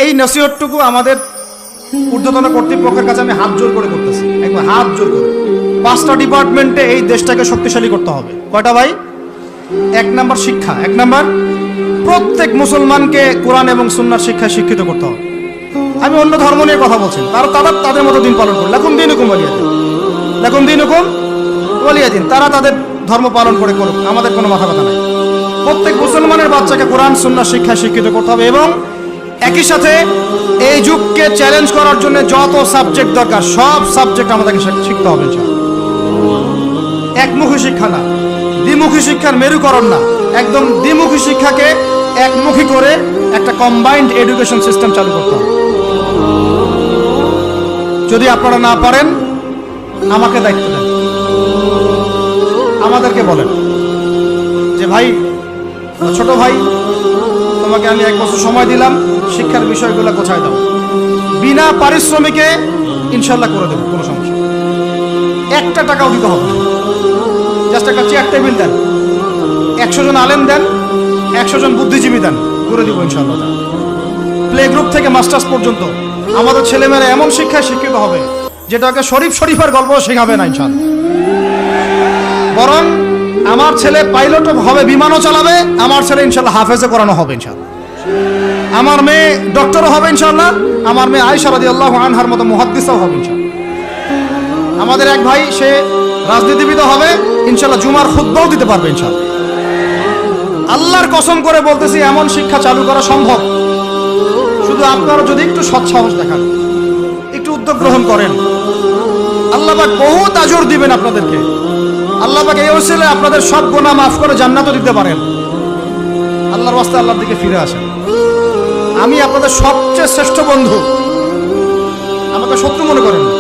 এই নসিহতটুকু আমাদের ঊর্ধ্বতন কর্তৃপক্ষের কাছে আমি হাত জোর করে করতেছি, একবার হাত জোর করে। 5টা ডিপার্টমেন্টে এই দেশটাকে শক্তিশালী করতে হবে। কয়টা ভাই? 1 নাম্বার শিক্ষা, 1 নাম্বার প্রত্যেক মুসলমানকে কোরআন এবং সুন্নাহর শিক্ষায় শিক্ষিত করতে হবে। আমি অন্য ধর্ম নিয়ে কথা বলছি, তারা তাদের মতো দিন পালন করে, লাকুম দীনুকুম ওয়ালিয়াদিন, লাকুম দীনুকুম ওয়ালিয়াদিন, তারা তাদের ধর্ম পালন করে করুক, আমাদের কোনো মাথা ব্যথা নাই। প্রত্যেক মুসলমানের বাচ্চাকে কোরআন সুন্নাহর শিক্ষায় শিক্ষিত করতে হবে এবং একই সাথে এই যুগকে চ্যালেঞ্জ করার জন্য যত সাবজেক্ট দরকার সব সাবজেক্ট আমাদেরকে শিখতে হবে। একমুখী শিক্ষা না, দ্বিমুখী শিক্ষার মেরুকরণ না, একদম দ্বিমুখী শিক্ষাকে একমুখী করে একটা কম্বাইন্ড এডুকেশন সিস্টেম চালু করতে হবে। যদি আপনারা না পারেন আমাকে দায়িত্ব দেন, আমাদেরকে বলেন যে ভাই, ছোট ভাই, তোমাকে আমি 1 বছর সময় দিলাম, শিক্ষার বিষয়গুলো গোছায় দাও, বিনা পারিশ্রমিকে ইনশাল্লাহ করে দেবো, কোনো সমস্যা। 1টা টাকাও দিতে হবে, জাস্ট একটা চেয়ার টেবিল দেন, 100 জন আলেম দেন, 100 জন বুদ্ধিজীবী দেন, করে দিব ইনশাল্লাহ। প্লে গ্রুপ থেকে মাস্টার্স পর্যন্ত আমাদের ছেলেমেয়েরা এমন শিক্ষায় শিক্ষিত হবে যেটাকে শরীফের গল্প শেখাবে না ইনশাল্লাহ। বরং আমার ছেলে পাইলট হবে, বিমানও চালাবে, আমার ছেলে ইনশাল্লাহ হাফেজে করানো হবে ইনশাল্লাহ, আমার মেয়ে ডক্টরও হবে ইনশাল্লাহ, আমার মেয়ে আয়েশা রাদিয়াল্লাহু আনহার মতো মুহাদ্দিসও হবে ইনশাল্লাহ। আমাদের এক ভাই, সে রাজনীতিবিদ হবে ইনশাল্লাহ, জুমার খুতবাও দিতে পারবে ইনশাল্লাহ। আল্লাহর কসম করে বলতেছি, এমন শিক্ষা চালু করা সম্ভব, শুধু আপনারা যদি একটু সৎসাহস দেখান, একটু উদ্যোগ গ্রহণ করেন, আল্লাহ পাক বহুত আজর দিবেন আপনাদেরকে। আল্লাহ পাক এই ওসিলায় আপনাদের সব গুনাহ মাফ করে জান্নাতও দিতে পারেন। আল্লাহর ওয়াস্তে আল্লাহর দিকে ফিরে আসেন। আমি আপনাদের সবচেয়ে শ্রেষ্ঠ বন্ধু, আমাকে শত্রু মনে করেন না।